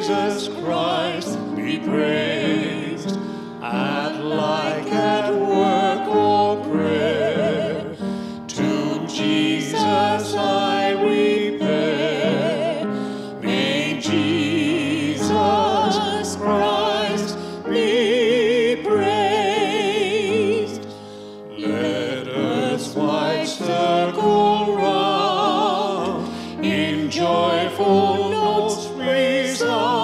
Jesus Christ be praised. At like at work or prayer, to Jesus I repair. May Jesus Christ be praised. Let earth's wide circle round in joyful notes resound.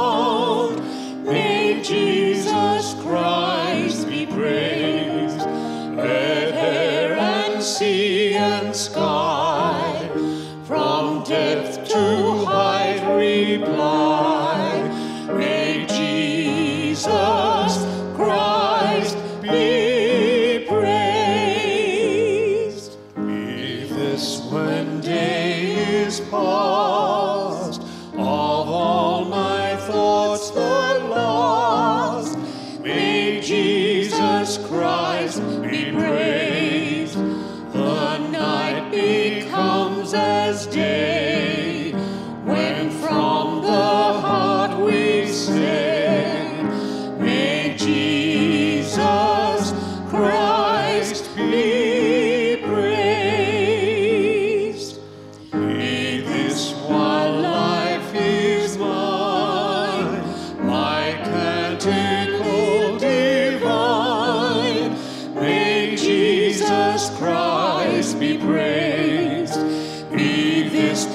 May Jesus Christ be praised. Let air and sea and sky from depth to height reply. May Jesus Christ be praised. Be this when day is past, of all my thoughts the last. May Jesus Christ be praised. The night becomes as day, when from the heart we say, may Jesus Christ be praised. Be this while life is mine, my canticle divine. May Jesus Christ be praised. Be this